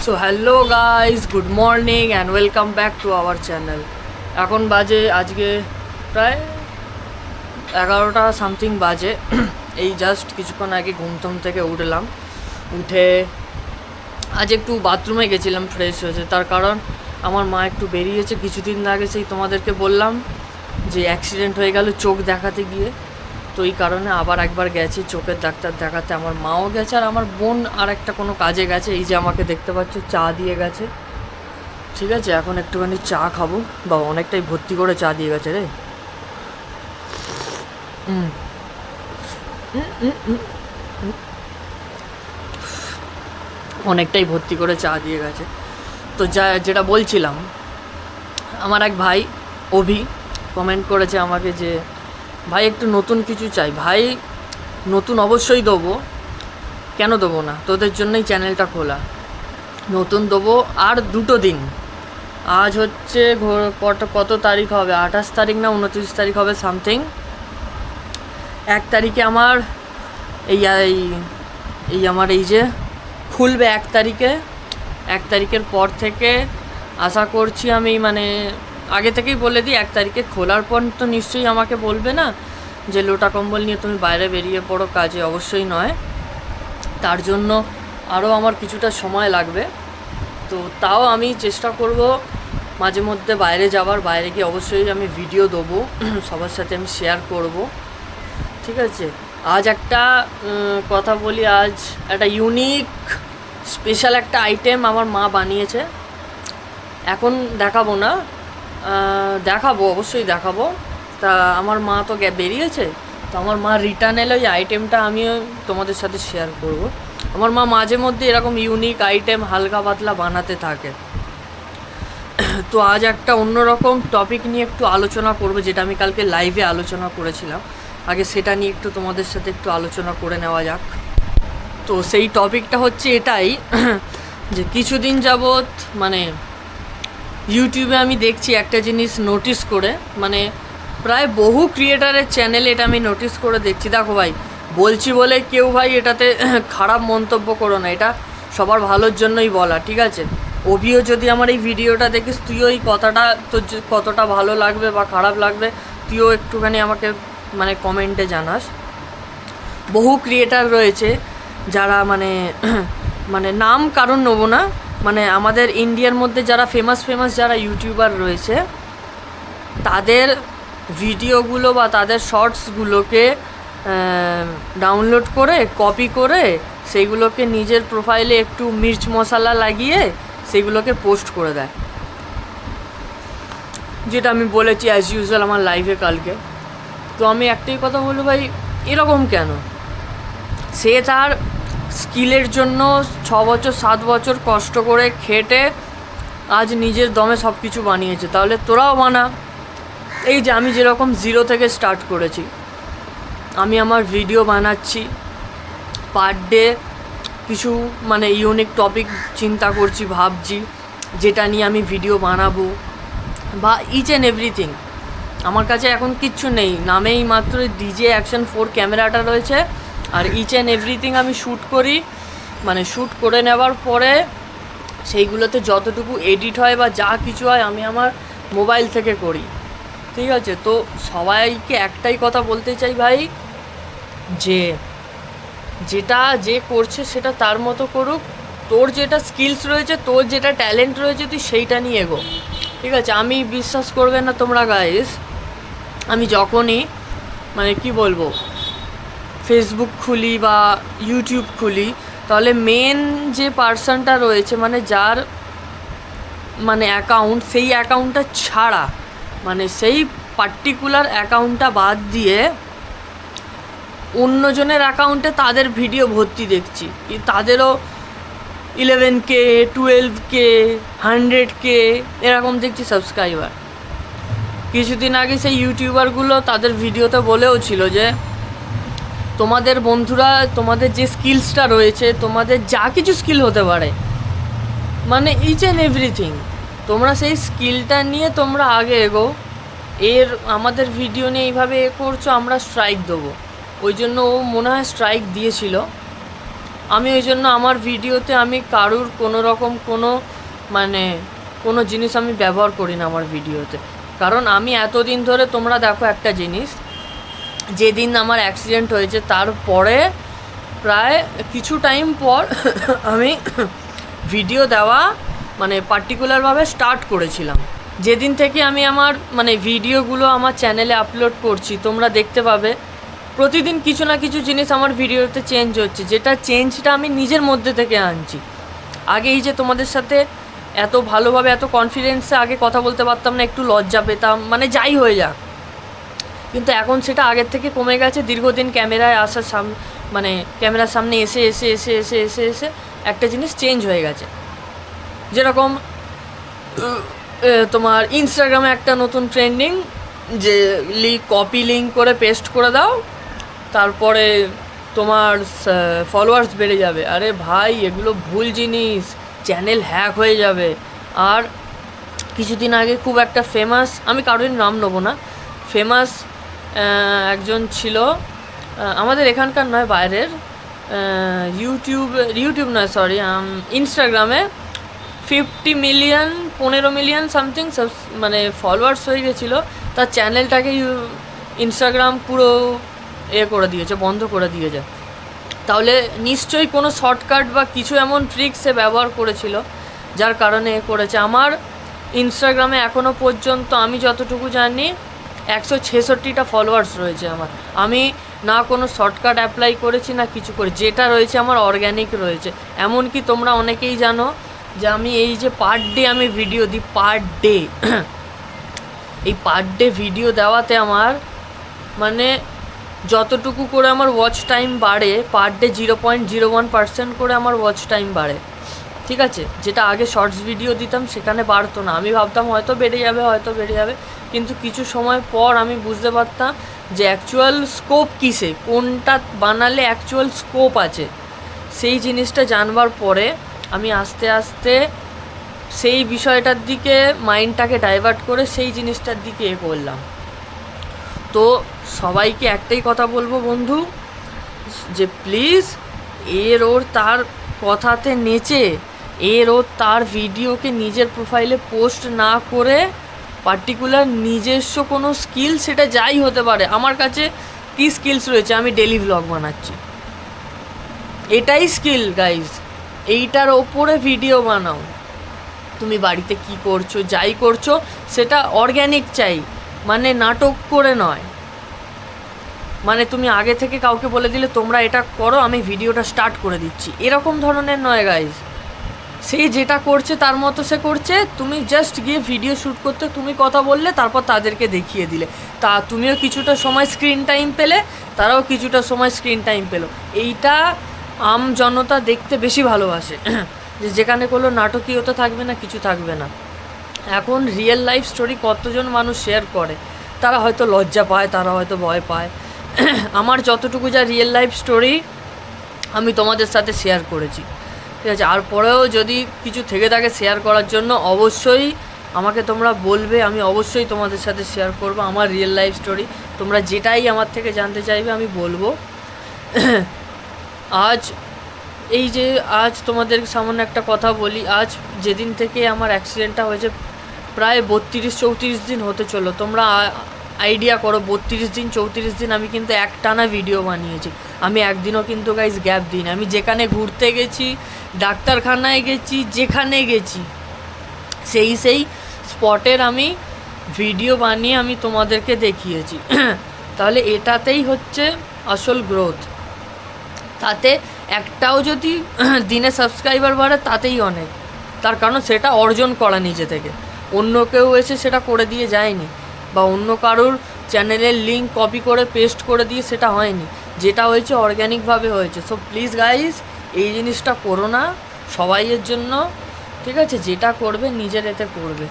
So hello guys, good morning and welcome back to our channel. এখন বাজে আজকে প্রায় 11টা সামথিং বাজে। এই জাস্ট কিছুক্ষণ আগে ঘুমটুম থেকে উঠলাম। উঠে আজ একটু বাথরুমে গেছিলাম ফ্রেশ হয়েছে, তার কারণ আমার মা একটু বেরিয়েছে কিছুদিন আগে, সেই তোমাদেরকে বললাম যে অ্যাক্সিডেন্ট হয়ে গেল চোখ দেখাতে গিয়ে। তো এই কারণে আবার একবার গেছি চোখের ডাক্তার দেখাতে। আমার মাও গেছে আর আমার বোন আর একটা কোনো কাজে গেছে। এই যে আমাকে দেখতে পাচ্ছ চা দিয়ে গেছে, ঠিক আছে। এখন একটুখানি চা খাবো, বা অনেকটাই ভর্তি করে চা দিয়ে গেছে রে। অনেকটাই ভর্তি করে চা দিয়ে গেছে। তো যেটা বলছিলাম, আমার এক ভাই অভি কমেন্ট করেছে আমাকে যে ভাই একটু নতুন কিছু চাই। ভাই নতুন অবশ্যই দেবো, কেন দেবো না, তোদের জন্যই চ্যানেলটা খোলা। নতুন দেবো আর 2 দিন। আজ হচ্ছে কত তারিখ হবে, 28 তারিখ না 29 তারিখ হবে সামথিং। 1 তারিখে আমার এই যে খুলবে 1 তারিখে। 1 তারিখের পর থেকে আশা করছি আমি, মানে আগে থেকেই বলে দিই, 1 তারিখে খোলার পর তো নিশ্চয়ই আমাকে বলবে না যে লোটা কম্বল নিয়ে তুমি বাইরে বেরিয়ে পড়ো কাজে, অবশ্যই নয়। তার জন্য আরও আমার কিছুটা সময় লাগবে। তো তাও আমি চেষ্টা করব মাঝে মধ্যে বাইরে যাওয়ার, বাইরে গিয়ে অবশ্যই আমি ভিডিও দেবো, সবার সাথে আমি শেয়ার করব, ঠিক আছে। আজ একটা কথা বলি, আজ একটা ইউনিক স্পেশাল একটা আইটেম আমার মা বানিয়েছে। এখন দেখাবো না, দেখাবো, অবশ্যই দেখাবো। তা আমার মা তো বেরিয়েছে, তো আমার মা রিটার্ন এলে ওই আইটেমটা আমিও তোমাদের সাথে শেয়ার করব। আমার মা মাঝে মধ্যে এরকম ইউনিক আইটেম হালকা পাতলা বানাতে থাকে। তো আজ একটা অন্যরকম টপিক নিয়ে একটু আলোচনা করবো, যেটা আমি কালকে লাইভে আলোচনা করেছিলাম। আগে সেটা নিয়ে একটু তোমাদের সাথে একটু আলোচনা করে নেওয়া যাক। তো সেই টপিকটা হচ্ছে এটাই যে কিছুদিন যাবৎ মানে ইউটিউবে আমি দেখছি একটা জিনিস নোটিস করে, মানে প্রায় বহু ক্রিয়েটারের চ্যানেলে এটা আমি নোটিস করে দেখছি। দেখো ভাই, বলছি বলে কেউ ভাই এটাতে খারাপ মন্তব্য করো না, এটা সবার ভালোর জন্যই বলা, ঠিক আছে। অভিও যদি আমার এই ভিডিওটা দেখিস, তুইও এই কথাটা তো কতটা ভালো লাগবে বা খারাপ লাগবে তুইও একটুখানি আমাকে মানে কমেন্টে জানাস। বহু ক্রিয়েটার রয়েছে যারা মানে নাম কারণ নেবো না, মানে আমাদের ইন্ডিয়ার মধ্যে যারা ফেমাস যারা ইউটিউবার রয়েছে, তাদের ভিডিওগুলো বা তাদের শর্টসগুলোকে ডাউনলোড করে কপি করে সেইগুলোকে নিজের প্রোফাইলে একটু মির্চ মশলা লাগিয়ে সেইগুলোকে পোস্ট করে দেয়, যেটা আমি বলেছি অ্যাজ ইউজুয়াল আমার লাইভে কালকে। তো আমি একটাই কথা বলবো, ভাই এরকম কেন? সে তার স্কিলের জন্য 6 বছর 7 বছর কষ্ট করে খেটে আজ নিজের দমে সব কিছু বানিয়েছে, তাহলে তোরাও বানা। এই যে আমি যেরকম 0 থেকে স্টার্ট করেছি, আমি আমার ভিডিও বানাচ্ছি, পার ডে কিছু মানে ইউনিক টপিক চিন্তা করছি, ভাবছি যেটা নিয়ে আমি ভিডিও বানাবো, বা ইচ অ্যান্ড এভরিথিং। আমার কাছে এখন কিচ্ছু নেই, নামেই মাত্র ডিজে অ্যাকশন 4 ক্যামেরাটা রয়েছে, আর ইচ অ্যান্ড এভরিথিং আমি শ্যুট করি। মানে শ্যুট করে নেওয়ার পরে সেইগুলোতে যতটুকু এডিট হয় বা যা কিছু হয় আমি আমার মোবাইল থেকে করি, ঠিক আছে। তো সবাইকে একটাই কথা বলতে চাই ভাই, যে যেটা যে করছে সেটা তার মতো করুক। তোর যেটা স্কিলস রয়েছে, তোর যেটা ট্যালেন্ট রয়েছে, তুই সেইটা নিয়ে এগো, ঠিক আছে। আমি বিশ্বাস করবে না তোমরা গাইস, আমি যখনই মানে কি বলবো ফেসবুক খুলি বা ইউটিউব খুলি, তাহলে মেন যে পার্সনটা রয়েছে, মানে যার মানে অ্যাকাউন্ট, সেই অ্যাকাউন্টটা ছাড়া, মানে সেই পার্টিকুলার অ্যাকাউন্টটা বাদ দিয়ে অন্যজনের অ্যাকাউন্টে তাদের ভিডিও ভর্তি দেখছি। তাদেরও 11K 12K 100K এরকম দেখছি সাবস্ক্রাইবার। কিছুদিন আগে সেই ইউটিউবারগুলো তাদের ভিডিওতে বলেও ছিল যে তোমাদের বন্ধুরা, তোমাদের যে স্কিলসটা রয়েছে, তোমাদের যা কিছু স্কিল হতে পারে, মানে ইচ অ্যান্ড এভরিথিং, তোমরা সেই স্কিলটা নিয়ে তোমরা আগে এগো। আমাদের ভিডিও নিয়ে এইভাবে করছো, আমরা স্ট্রাইক দেবো। ওই জন্য ও মনে হয় স্ট্রাইক দিয়েছিল। আমি ওই জন্য আমার ভিডিওতে আমি কারুর কোনো রকম কোনো জিনিস আমি ব্যবহার করি না আমার ভিডিওতে। কারণ আমি এতদিন ধরে, তোমরা দেখো একটা জিনিস, যেদিন আমার অ্যাক্সিডেন্ট হয়েছে তারপরে প্রায় কিছু টাইম পর আমি ভিডিও দেওয়া পার্টিকুলারভাবে স্টার্ট করেছিলাম। যেদিন থেকে আমি আমার ভিডিওগুলো আমার চ্যানেলে আপলোড করছি, তোমরা দেখতে পাবে প্রতিদিন কিছু না কিছু জিনিস আমার ভিডিওতে চেঞ্জ হচ্ছে, যেটা চেঞ্জটা আমি নিজের মধ্যে থেকে আনছি। আগে এই যে তোমাদের সাথে এত ভালোভাবে এত কনফিডেন্সে আগে কথা বলতে পারতাম না, একটু লজ্জা পেতাম, যাই হয়ে যাক, কিন্তু এখন সেটা আগের থেকে কমে গেছে। দীর্ঘদিন ক্যামেরায় আসার ক্যামেরার সামনে এসে এসে এসে এসে এসে এসে একটা জিনিস চেঞ্জ হয়ে গেছে। যেরকম তোমার ইনস্টাগ্রামে একটা নতুন ট্রেন্ডিং, যে কপি লিঙ্ক করে পেস্ট করে দাও, তারপরে তোমার ফলোয়ার্স বেড়ে যাবে। আরে ভাই, এগুলো ভুল জিনিস, চ্যানেল হ্যাক হয়ে যাবে। আর কিছুদিন আগে খুব একটা ফেমাস, আমি কারোর নাম নেবো না, ফেমাস একজন ছিল আমাদের এখানকার নয়, বাইরের, ইউটিউব নয় সরি, ইনস্টাগ্রামে 15 মিলিয়ন সামথিং ফলোয়ার্স হয়ে গেছিলো। তার চ্যানেলটাকে ইনস্টাগ্রাম পুরো করে দিয়েছে, বন্ধ করে দিয়েছে। তাহলে নিশ্চয়ই কোনো শর্টকাট বা কিছু এমন ট্রিক্স সে ব্যবহার করেছিল, যার কারণে করেছে। আমার ইনস্টাগ্রামে এখনও পর্যন্ত আমি যতটুকু জানি 166টা ফলোয়ার্স রয়েছে আমার। আমি না কোনো শর্টকাট অ্যাপ্লাই করেছি না কিছু করে, যেটা রয়েছে আমার অর্গ্যানিক রয়েছে। এমনকি তোমরা অনেকেই জানো যে আমি এই যে পার ডে আমি ভিডিও দিই, পার ডে এই পার ডে ভিডিও দেওয়াতে আমার যতটুকু করে আমার ওয়াচ টাইম বাড়ে, পার ডে 0.01% করে আমার ওয়াচ টাইম বাড়ে, ঠিক আছে? যেটা আগে শর্টস ভিডিও দিতাম সেখানে বাড়তো না। আমি ভাবতাম হয়তো বেড়ে যাবে, কিন্তু কিছু সময় পর আমি বুঝতে পারতাম যে অ্যাকচুয়াল স্কোপ কিসে, কোনটা বানালে অ্যাকচুয়াল স্কোপ আছে। সেই জিনিসটা জানবার পরে আমি আস্তে আস্তে সেই বিষয়টার দিকে মাইন্ডটাকে ডাইভার্ট করে সেই জিনিসটার দিকে করলাম। তো সবাইকে একটাই কথা বলবো বন্ধু, যে প্লিজ ওর তার কথাতে নেচে ওর তার ভিডিওকে নিজের প্রোফাইলে পোস্ট না করে পার্টিকুলার নিজস্ব কোনো স্কিল, সেটা যাই হতে পারে। আমার কাছে কী স্কিলস রয়েছে, আমি ডেলি ভ্লগ বানাচ্ছি, এটাই স্কিল গাইজ। এইটার ওপরে ভিডিও বানাও। তুমি বাড়িতে কি করছো, যাই করছো সেটা অর্গ্যানিক চাই, নাটক করে নয়। তুমি আগে থেকে কাউকে বলে দিলে তোমরা এটা করো, আমি ভিডিওটা স্টার্ট করে দিচ্ছি, এরকম ধরনের নয় গাইজ। সে যেটা করছে তার মতো সে করছে, তুমি জাস্ট গিয়ে ভিডিও শ্যুট করতে তুমি কথা বললে, তারপর তাদেরকে দেখিয়ে দিলে, তা তুমিও কিছুটা সময় স্ক্রিন টাইম পেলে, তারাও কিছুটা সময় স্ক্রিন টাইম পেলো। এইটা জনতা দেখতে বেশি ভালোবাসে, যেখানে কোনো নাটকীয়তা থাকবে না, কিছু থাকবে না। এখন রিয়েল লাইফ স্টোরি কতজন মানুষ শেয়ার করে, তারা হয়তো লজ্জা পায়, তারা হয়তো ভয় পায়। আমার যতটুকু যা রিয়েল লাইফ স্টোরি আমি তোমাদের সাথে শেয়ার করেছি, ঠিক আছে? আর পরেও যদি কিছু থেকে থাকে শেয়ার করার জন্য, অবশ্যই আমাকে তোমরা বলবে, আমি অবশ্যই তোমাদের সাথে শেয়ার করব আমার রিয়েল লাইফ স্টোরি। তোমরা যেটাই আমার থেকে জানতে চাইবে আমি বলবো। আজ তোমাদের সামনে একটা কথা বলি। আজ যেদিন থেকে আমার অ্যাক্সিডেন্টটা হয়েছে প্রায় 32-34 দিন হতে চলো। তোমরা আইডিয়া করো, 32 দিন 34 দিন আমি কিন্তু একটানা ভিডিও বানিয়েছি। আমি একদিনও কিন্তু গাইজ গ্যাপ দিই না। আমি যেখানে ঘুরতে গেছি, ডাক্তারখানায় গেছি, যেখানে গেছি সেই স্পটের আমি ভিডিও বানিয়ে আমি তোমাদেরকে দেখিয়েছি। তাহলে এটাতেই হচ্ছে আসল গ্রোথ। তাতে একটাও যদি দিনে সাবস্ক্রাইবার বাড়ে তাতেই অনেক। তার কারণ সেটা অর্জন করা নিজে থেকে, অন্য কেউ এসে সেটা করে দিয়ে যায়নি, বা অন্য কারোর চ্যানেলের লিঙ্ক কপি করে পেস্ট করে দিয়ে সেটা হয়নি। যেটা হয়েছে অর্গ্যানিকভাবে হয়েছে। সো প্লিজ গাইজ, এই জিনিসটা করো না সবাইয়ের জন্য, ঠিক আছে? যেটা করবে নিজের এতে করবে,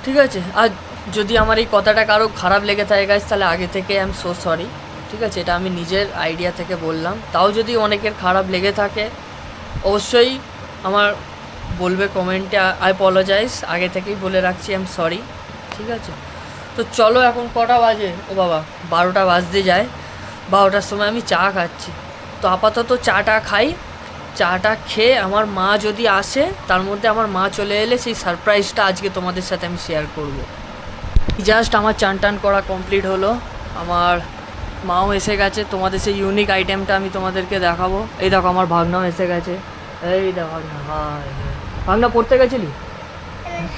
ঠিক আছে? আর যদি আমার এই কথাটা কারো খারাপ লেগে থাকে গাইজ, তাহলে আগে থেকে আই এম সো সরি, ঠিক আছে? এটা আমি নিজের আইডিয়া থেকে বললাম। তাও যদি অনেকের খারাপ লেগে থাকে অবশ্যই আমার বলবে কমেন্টে, আই অ্যাপোলোজাইজ, আগে থেকেই বলে রাখছি, আই এম সরি, ঠিক আছে? তো চলো, এখন কটা বাজে? ও বাবা, 12টা বাজতে যায়। 12টার সময় আমি চা খাচ্ছি, তো আপাতত চাটা খাই, চাটা খেয়ে আমার মা যদি আসে, তার মধ্যে আমার মা চলে এলে সেই সারপ্রাইজটা আজকে তোমাদের সাথে আমি শেয়ার করব। জাস্ট আমার চান টান করা কমপ্লিট হলো, আমার মাও এসে গেছে, তোমাদের সেই ইউনিক আইটেমটা আমি তোমাদেরকে দেখাবো। এই দেখো আমার ভাগনাও এসে গেছে, এই দেখো ভাগনা। হাই ভাগনা, পড়তে গেছিলি?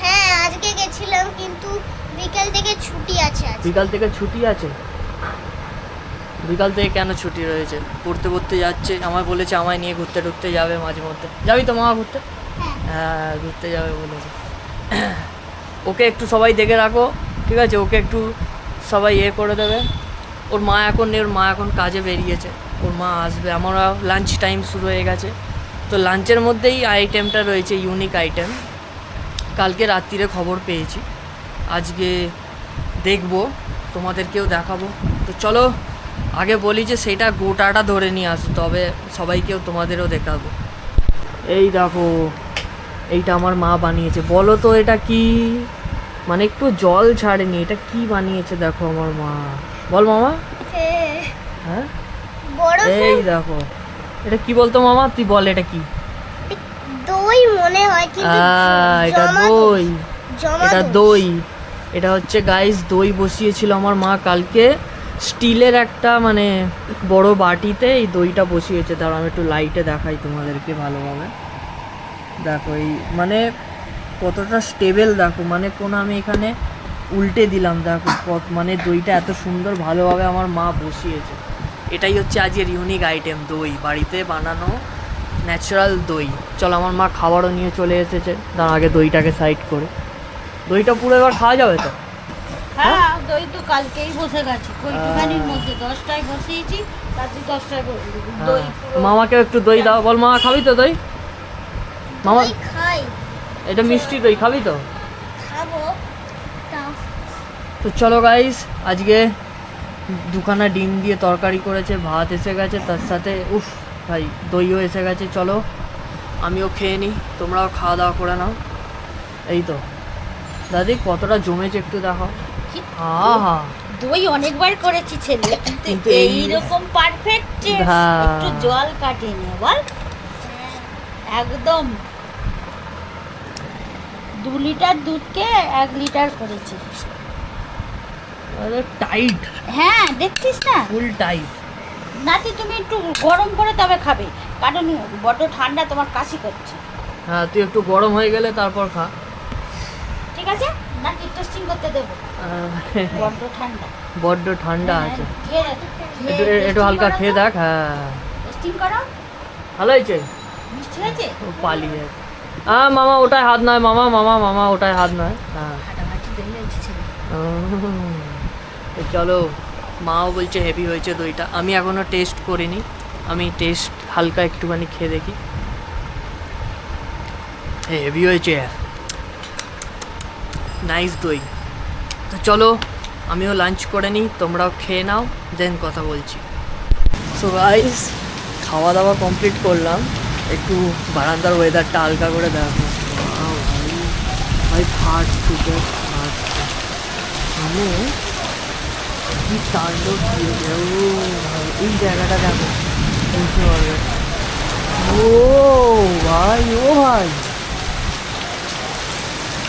হ্যাঁ আজকে গেছিলাম, কিন্তু বিকাল থেকে ছুটি আছে। বিকাল থেকে ছুটি আছে? বিকাল থেকে কেন ছুটি রয়েছে? পড়তে পড়তে যাচ্ছে, আমায় বলেছে আমায় নিয়ে ঘুরতে টুরতে যাবে মাঝে মধ্যে। যাবি তো মামা ঘুরতে? হ্যাঁ ঘুরতে যাবে বলেছে। ওকে একটু সবাই দেখে রাখো, ঠিক আছে? ওকে একটু সবাই করে দেবে। ওর মা এখন নেই, ওর মা এখন কাজে বেরিয়েছে, ওর মা আসবে। আমরা লাঞ্চ টাইম শুরু হয়ে গেছে, তো লাঞ্চের মধ্যেই আইটেমটা রয়েছে ইউনিক আইটেম। কালকে রাত্রিরে খবর পেয়েছি, আজকে দেখবো, তোমাদেরকেও দেখাবো। তো চলো আগে বলি যে সেটা গোটাটা ধরে নিয়ে আসো, তবে সবাইকেও তোমাদেরও দেখাবো। এই দেখো, এইটা আমার মা বানিয়েছে। বলো তো এটা কি? মানে একটু জল ছাড়েনি, এটা কি বানিয়েছে দেখো আমার মা। বল মামা। হ্যাঁ এই দেখো, এটা কি বলতো মামা? তুই বল এটা কি? দই মনে হয়, কিন্তু এটা দই, এটা দই। এটা হচ্ছে গাইস দই বসিয়েছিল আমার মা কালকে, স্টিলের একটা মানে বড় বাটিতে এই দইটা বসিয়েছে। দাঁড়াও আমি একটু লাইটে দেখাই তোমাদেরকে ভালোভাবে। দেখো এই মানে কতটা স্টেবল, দেখো মানে কোনো আমি এখানে উল্টে দিলাম, দেখো মানে দইটা এত সুন্দর ভালোভাবে আমার মা বসিয়েছে। এটাই হচ্ছে আজকের ইউনিক আইটেম, দই, বাড়িতে বানানো ন্যাচারাল দই। চলো আমার মা খাবারও নিয়ে চলে এসেছে, তার আগে দইটাকে সাইড করে। দইটা পুরো এবার খাওয়া যাবে তো? হ্যাঁ দই তো কালকেই বসে গেছে, কইটুখানির মধ্যে 10টায় বসিয়েছি, রাত্রি 10টায় বসিয়েছি দই। মামাকে একটু দই দাও, বল মামা খাবি তো দই? মামা খাই, এটা মিষ্টি দই, খাবি তো? খাবো। তো চলো গাইস, আজকে দুখানা ডিম দিয়ে তরকারি করেছে, ভাত এসে গেছে, তার সাথে উফ ভাই দইও এসে গেছে। চলো আমিও খেয়ে নিই, তোমরাও খাওয়া দাওয়া করে নাও। এই তো দাদি কতটা জমেছে একটু দেখো। হ্যাঁ দই অনেকবার করেছি ছেলে, কিন্তু এইরকম পারফেক্ট একটু জল কাটেনি বল, একদম 2 লিটার দুধকে 1 লিটার করেছি। আরে টাইট, হ্যাঁ দেখছিস না, ফুল টাইট। নাতি তুমি একটু গরম করে তবে খাবে, কারণ বড্ড ঠান্ডা, তোমার কাশি করছে। হ্যাঁ তুই একটু গরম হয়ে গেলে তারপর খা, ঠিক আছে? নাকি টেস্টিং করতে দেবো? বড্ড ঠান্ডা, বড্ড ঠান্ডা আছে। একটু হালকা খেয়ে দেখ। হ্যাঁ টেস্টিং করো, ভালো হয়েছে, মিষ্টি হয়েছে। ও পালিয়ে। হ্যাঁ মামা ওটায় হাত নয়, মামা মামা মামা ওটায় হাত নয়। হ্যাঁ হাঁটাহাঁটি দই হয়েছে ছেলে। তো চলো, মাও বলছে হেভি হয়েছে দইটা। আমি এখনও টেস্ট করিনি, আমি টেস্ট হালকা একটুখানি খেয়ে দেখি। হেভি হয়েছে, নাইস দই। তো চলো আমিও লাঞ্চ করে নিই, তোমরাও খেয়ে নাও, দেন কথা বলছি। সো গাইস খাওয়া দাওয়া কমপ্লিট করলাম, একটু বারান্দার ওয়েদারটা হালকা করে দেখো। ভাই ফাটছে, মানে কি তাণ্ডব দিয়েছে। ও ভাই এই জায়গাটা দেখো, বুঝতে পারবে। ও ভাই, ও ভাই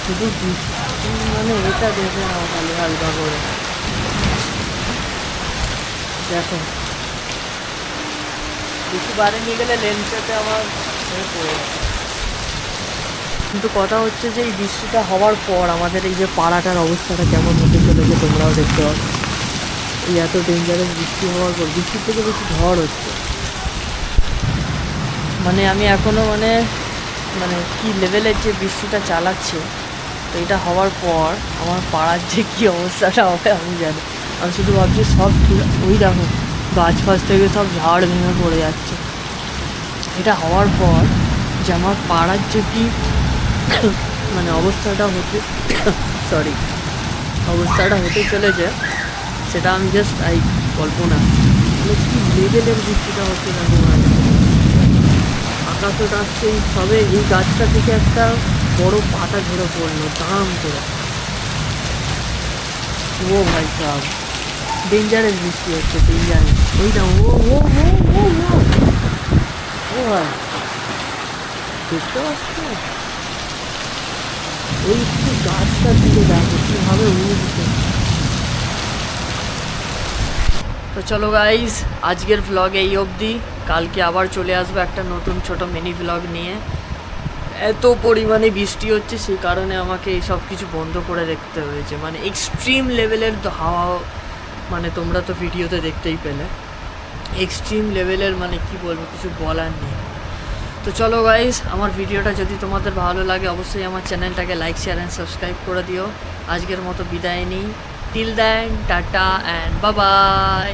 শুধু বৃষ্টি, মানে এটা দেখে নাও খালি হালকা করে দেখো। বেশি বাইরে নিয়ে গেলে লেন্সটাতে আমার পড়ে যাবে। কিন্তু কথা হচ্ছে যে এই বৃষ্টিটা হওয়ার পর আমাদের এই যে পাড়াটার অবস্থাটা কেমন হতে চলেছে তোমরাও দেখতে পাচ্ছ। এই এত ডেঞ্জারাস বৃষ্টি হওয়ার পর, বৃষ্টির থেকে বেশি ঝড় হচ্ছে। মানে আমি এখনও মানে মানে কী লেভেলের যে বৃষ্টিটা চালাচ্ছে, তো এটা হওয়ার পর আমার পাড়ার যে কী অবস্থাটা হবে আমি জানি। আমি শুধু ভাবছি সব ওই দেখো গাছ ফাছ থেকে সব ঝাড় ভেঙে পড়ে যাচ্ছে। এটা হওয়ার পর যে আমার পাড়ার যে কী মানে অবস্থাটা হতে অবস্থাটা হতে চলেছে, সেটা আমি জাস্ট কল্পনা, মানে কী লেভেলের বৃষ্টিটা হচ্ছে না। আকাশও ডাকছে, সবে এই গাছটা থেকে একটা বড় পাতা ঝরে পড়লো দাম করে। ও ভাই সাহেব ডেঞ্জারাস বৃষ্টি হচ্ছে, ডেঞ্জারাস। ওই না, ও ও ও ও ও ও ভাই, দেখতে পাচ্ছ? ওই একটু গাছটা দিকে দেখো কীভাবে উঠছে। তো চলো গাইস, আজকের ভ্লগ এই অবধি। কালকে আবার চলে আসবো একটা নতুন ছোট মিনি ভ্লগ নিয়ে। এত পরিমাণে বৃষ্টি হচ্ছে, সেই কারণে আমাকে এই সব কিছু বন্ধ করে দেখতে হয়েছে। মানে এক্সট্রিম লেভেলের হাওয়া, মানে তোমরা তো ভিডিওতে দেখতেই পেলে। এক্সট্রিম লেভেলের, মানে কি বলবো, কিছু বলার নেই। তো চলো গাইস, আমার ভিডিওটা যদি তোমাদের ভালো লাগে অবশ্যই আমার চ্যানেলটাকে লাইক, শেয়ার অ্যান্ড সাবস্ক্রাইব করে দিও। আজকের মতো বিদায় নিই। Till then, tata and bye by.